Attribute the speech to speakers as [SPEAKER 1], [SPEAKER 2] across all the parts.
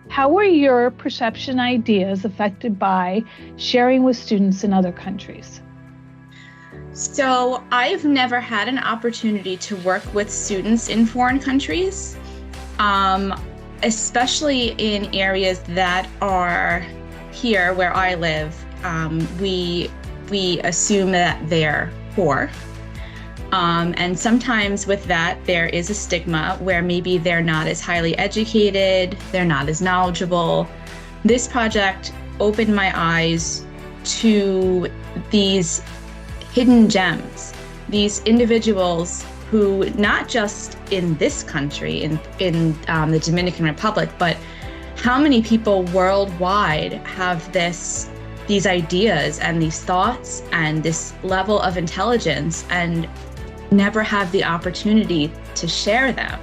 [SPEAKER 1] How were your perception ideas affected by sharing with students in other countries?
[SPEAKER 2] So I've never had an opportunity to work with students in foreign countries, especially in areas that are here where I live. We assume that they're poor. And sometimes with that, there is a stigma where maybe they're not as highly educated, they're not as knowledgeable. This project opened my eyes to these hidden gems, these individuals who, not just in this country, in the Dominican Republic, but how many people worldwide have these ideas and these thoughts and this level of intelligence and never have the opportunity to share them.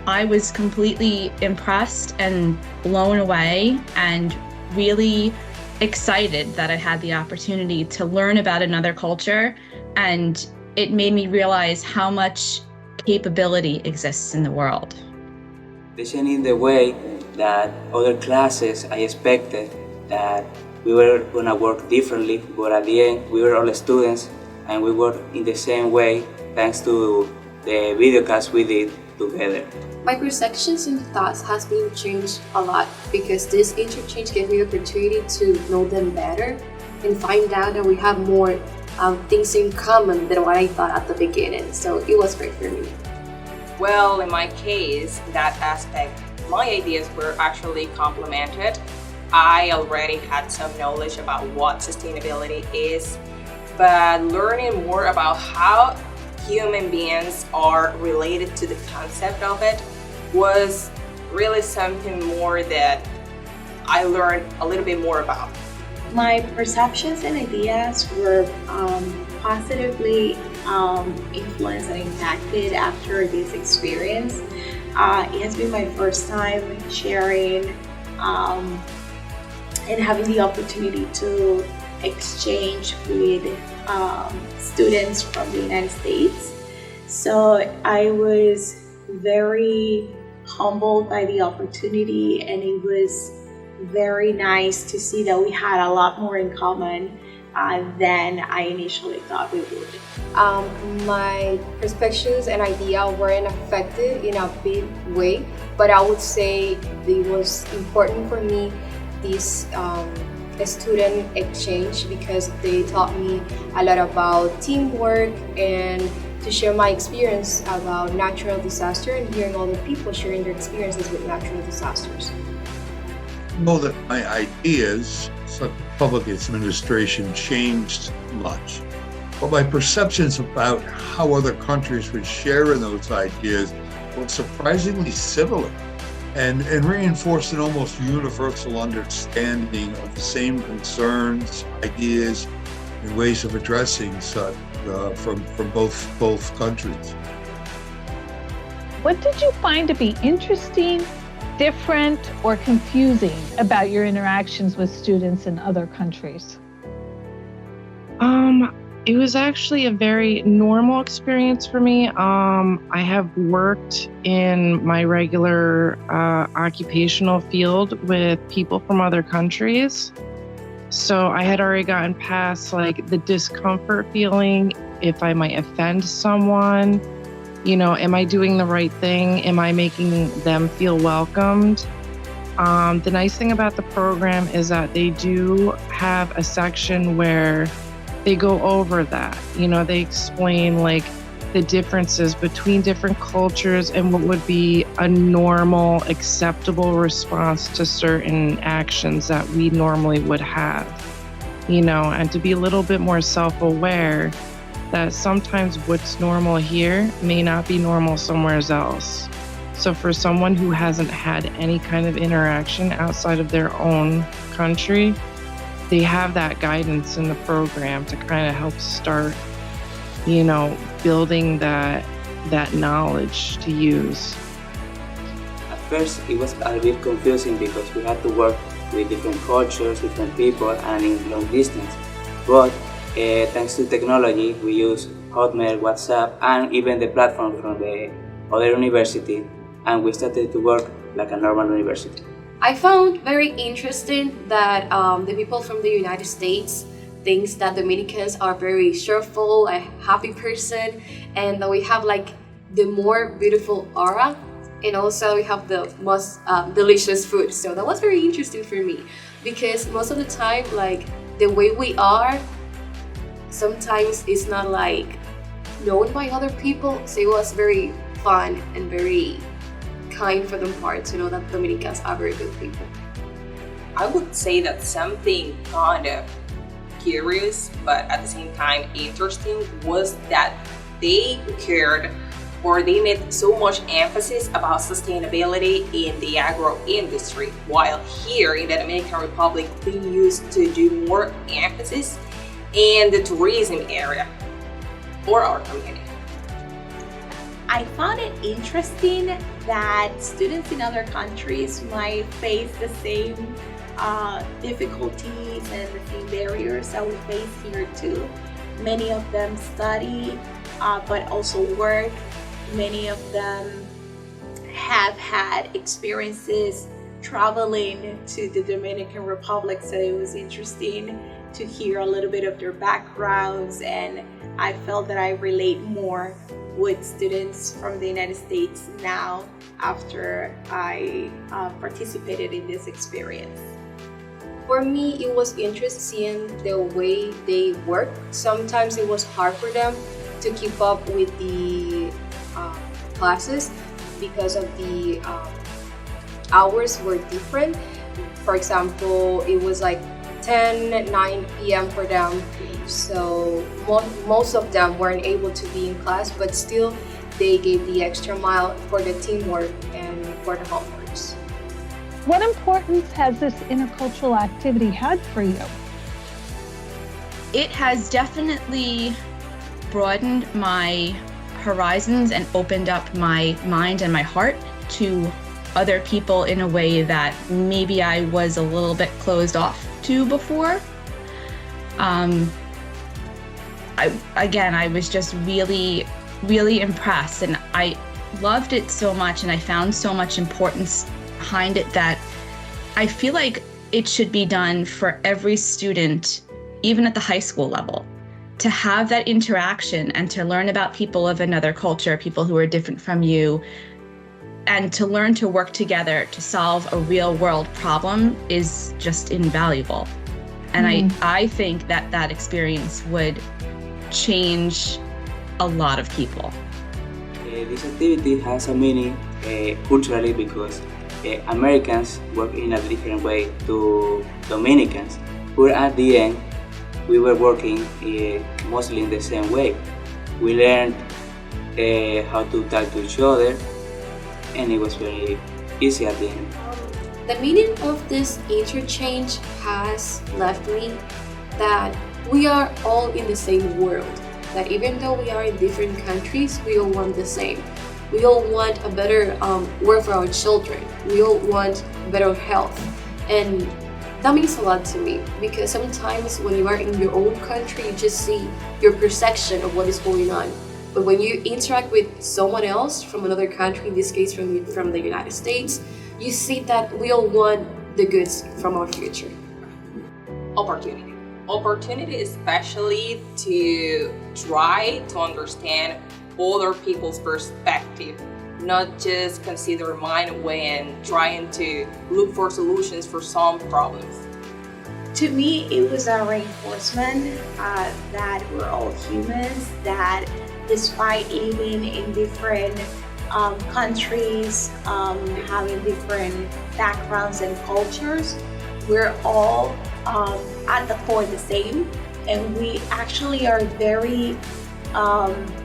[SPEAKER 2] I was completely impressed and blown away and really excited that I had the opportunity to learn about another culture, and it made me realize how much capability exists in the world.
[SPEAKER 3] Listening the way that other classes, I expected that we were gonna work differently, but at the end we were all students and we worked in the same way thanks to the videocast we did together.
[SPEAKER 4] My perceptions and thoughts has been changed a lot because this interchange gave me the opportunity to know them better and find out that we have more things in common than what I thought at the beginning. So it was great for me.
[SPEAKER 5] Well, in my case, that aspect, my ideas were actually complemented. I already had some knowledge about what sustainability is, but learning more about how human beings are related to the concept of it was really something more that I learned a little bit more about.
[SPEAKER 6] My perceptions and ideas were positively influenced and impacted after this experience. It has been my first time sharing and having the opportunity to exchange with students from the United States. So I was very humbled by the opportunity, and it was very nice to see that we had a lot more in common than I initially thought we would.
[SPEAKER 4] My perspectives and idea weren't affected in a big way, but I would say it was important for me this student exchange because they taught me a lot about teamwork and to share my experience about natural disaster and hearing all the people sharing their experiences with natural disasters.
[SPEAKER 7] I know that my ideas of public administration changed much, but my perceptions about how other countries would share in those ideas were surprisingly similar and reinforced an almost universal understanding of the same concerns, ideas, and ways of addressing such from both countries.
[SPEAKER 1] What did you find to be interesting, different, or confusing about your interactions with students in other countries?
[SPEAKER 8] It was actually a very normal experience for me. I have worked in my regular occupational field with people from other countries. So I had already gotten past like the discomfort feeling if I might offend someone. You know, am I doing the right thing? Am I making them feel welcomed? The nice thing about the program is that they do have a section where they go over that. You know, they explain like the differences between different cultures and what would be a normal, acceptable response to certain actions that we normally would have. You know, and to be a little bit more self-aware that sometimes what's normal here may not be normal somewhere else. So for someone who hasn't had any kind of interaction outside of their own country, they have that guidance in the program to kind of help start, you know, building that knowledge to use.
[SPEAKER 3] At first, it was a bit confusing because we had to work with different cultures, different people, and in long distance. But thanks to technology, we use Hotmail, WhatsApp, and even the platform from the other university and we started to work like a normal university.
[SPEAKER 9] I found very interesting that the people from the United States thinks that Dominicans are very cheerful, a happy person, and that we have like the more beautiful aura, and also we have the most delicious food. So that was very interesting for me, because most of the time, like the way we are, sometimes it's not like known by other people. So it was very fun and very kind for them part to know that Dominicans are very good people.
[SPEAKER 5] I would say that something kind of curious, but at the same time interesting, was that they cared, or they made so much emphasis about sustainability in the agro industry, while here in the Dominican Republic they used to do more emphasis in the tourism area for our community.
[SPEAKER 6] I found it interesting that students in other countries might face the same difficulties and the same barriers that we face here too. Many of them study, but also work. Many of them have had experiences traveling to the Dominican Republic, so it was interesting to hear a little bit of their backgrounds, and I felt that I relate more with students from the United States now after I participated in this experience.
[SPEAKER 4] For me, it was interesting seeing the way they work. Sometimes it was hard for them to keep up with the classes because of the hours were different. For example, it was like 9 p.m. for them, so most of them weren't able to be in class, but still they gave the extra mile for the teamwork and for the homeworks.
[SPEAKER 1] What importance has this intercultural activity had for you?
[SPEAKER 2] It has definitely broadened my horizons and opened up my mind and my heart to other people in a way that maybe I was a little bit closed off to before. I was just really, really impressed, and I loved it so much, and I found so much importance behind it that I feel like it should be done for every student, even at the high school level, to have that interaction and to learn about people of another culture, people who are different from you, and to learn to work together to solve a real world problem is just invaluable. And I think that that experience would change a lot of people.
[SPEAKER 3] This activity has a meaning culturally because Americans work in a different way to Dominicans, but at the end we were working mostly in the same way. We learned how to talk to each other, and it was very easy at the end.
[SPEAKER 9] The meaning of this interchange has left me that we are all in the same world. That even though we are in different countries, we all want the same. We all want a better world for our children. We all want better health. And that means a lot to me, because sometimes when you are in your own country, you just see your perception of what is going on. But when you interact with someone else from another country, in this case from the United States, you see that we all want the goods from our future.
[SPEAKER 5] Opportunity especially to try to understand other people's perspective, not just consider mine when trying to look for solutions for some problems.
[SPEAKER 6] To me, it was a reinforcement that we're all humans, that despite living in different countries, having different backgrounds and cultures, we're all at the core the same, and we actually are very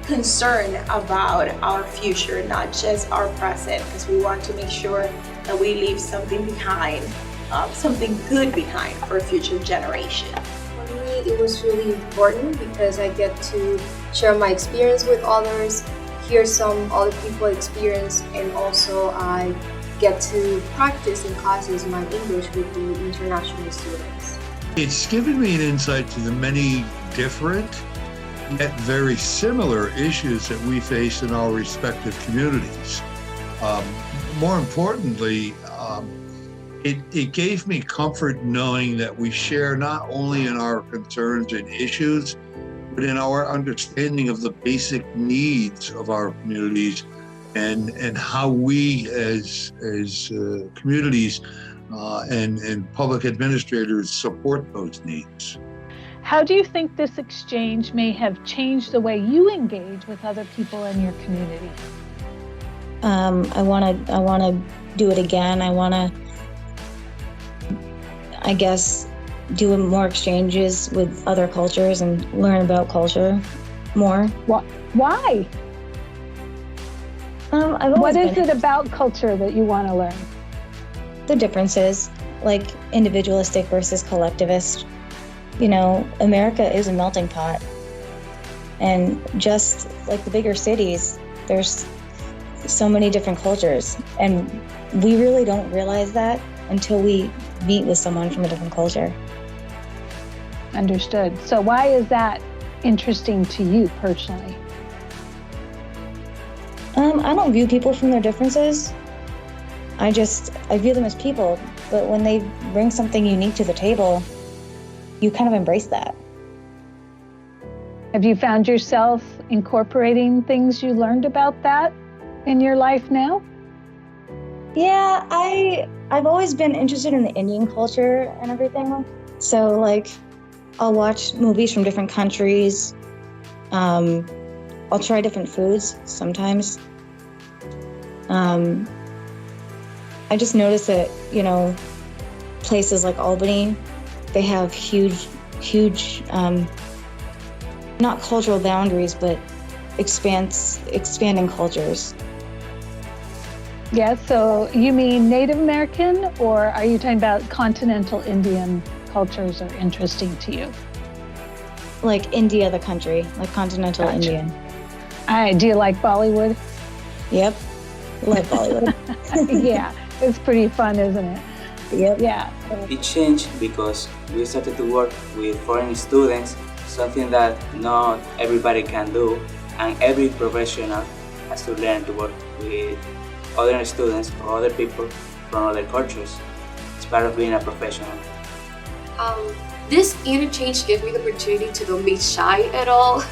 [SPEAKER 6] concerned about our future, not just our present, because we want to make sure that we leave something behind, something good behind for future generations.
[SPEAKER 4] For me, it was really important because I get to share my experience with others, hear some other people's experience, and also I get to practice in classes my English with the international students.
[SPEAKER 7] It's given me an insight to the many different yet very similar issues that we face in our respective communities. More importantly, it gave me comfort knowing that we share not only in our concerns and issues, but in our understanding of the basic needs of our communities and how we as communities and public administrators support those needs.
[SPEAKER 1] How do you think this exchange may have changed the way you engage with other people in your community?
[SPEAKER 10] I want to do it again. I want to, I guess, do more exchanges with other cultures and learn about culture more.
[SPEAKER 1] Why? What is it about culture that you want to learn?
[SPEAKER 10] The differences, like individualistic versus collectivist. You know, America is a melting pot. And just like the bigger cities, there's so many different cultures. And we really don't realize that until we meet with someone from a different culture.
[SPEAKER 1] Understood. So why is that interesting to you personally?
[SPEAKER 10] I don't view people from their differences. I view them as people, but when they bring something unique to the table, you kind of embrace that.
[SPEAKER 1] Have you found yourself incorporating things you learned about that in your life now?
[SPEAKER 10] Yeah, I've always been interested in the Indian culture and everything. So like, I'll watch movies from different countries. I'll try different foods sometimes. I just noticed that, you know, places like Albany, they have huge, not cultural boundaries, but expanding cultures.
[SPEAKER 1] Yeah, so you mean Native American, or are you talking about continental Indian cultures are interesting to you?
[SPEAKER 10] Like India, the country, like continental
[SPEAKER 1] Gotcha.
[SPEAKER 10] Indian.
[SPEAKER 1] All right, do you like Bollywood?
[SPEAKER 10] Yep, love Bollywood.
[SPEAKER 1] Yeah, it's pretty fun, isn't it?
[SPEAKER 10] Yep.
[SPEAKER 1] Yeah.
[SPEAKER 3] It changed because we started to work with foreign students, something that not everybody can do, and every professional has to learn to work with other students or other people from other cultures. It's part of being a professional.
[SPEAKER 9] This interchange gave me the opportunity to not be shy at all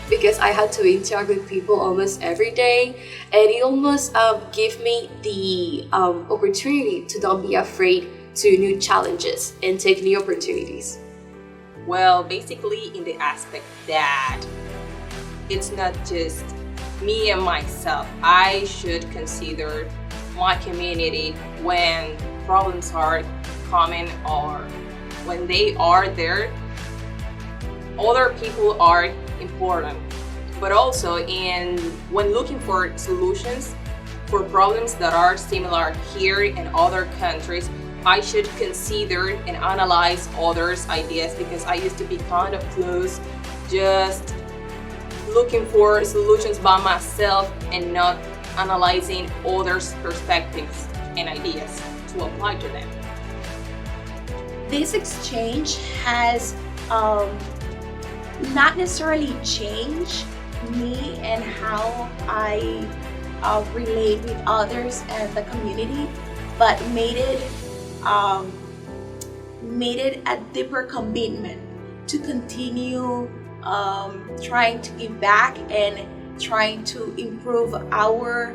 [SPEAKER 9] because I had to interact with people almost every day, and it almost gave me the opportunity to not be afraid to new challenges and take new opportunities.
[SPEAKER 5] Well, basically in the aspect that it's not just me and myself. I should consider my community when problems are coming or when they are there. Other people are important, but also when looking for solutions for problems that are similar here in other countries, I should consider and analyze others' ideas, because I used to be kind of close, just looking for solutions by myself and not analyzing others' perspectives and ideas to apply to them.
[SPEAKER 6] This exchange has not necessarily changed me and how I relate with others and the community, but made it a deeper commitment to continue trying to give back and trying to improve our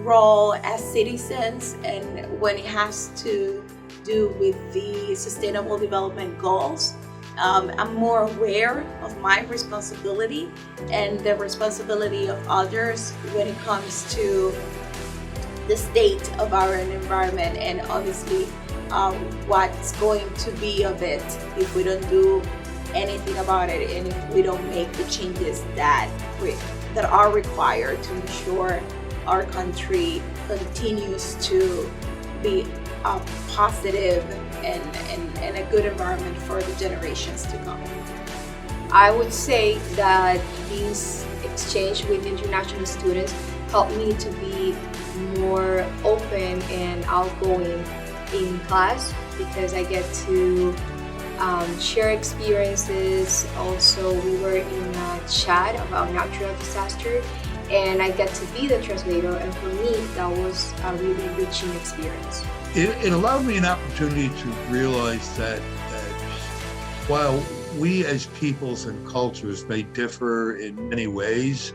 [SPEAKER 6] role as citizens, and when it has to do with the Sustainable Development Goals. I'm more aware of my responsibility and the responsibility of others when it comes to the state of our environment, and obviously what's going to be of it if we don't do anything about it and if we don't make the changes that are required to ensure our country continues to be a positive and a good environment for the generations to come.
[SPEAKER 4] I would say that this exchange with international students helped me to be more open and outgoing in class, because I get to share experiences. Also, we were in a chat about natural disaster, and I get to be the translator, and for me that was a really enriching experience.
[SPEAKER 7] It allowed me an opportunity to realize that while we as peoples and cultures may differ in many ways,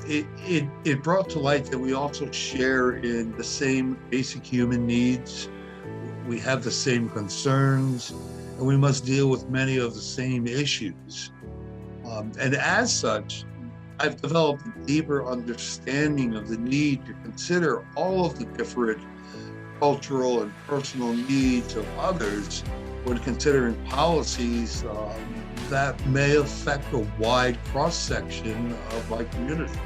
[SPEAKER 7] it brought to light that we also share in the same basic human needs. We have the same concerns, and we must deal with many of the same issues. And as such, I've developed a deeper understanding of the need to consider all of the different cultural and personal needs of others when considering policies that may affect a wide cross-section of my community.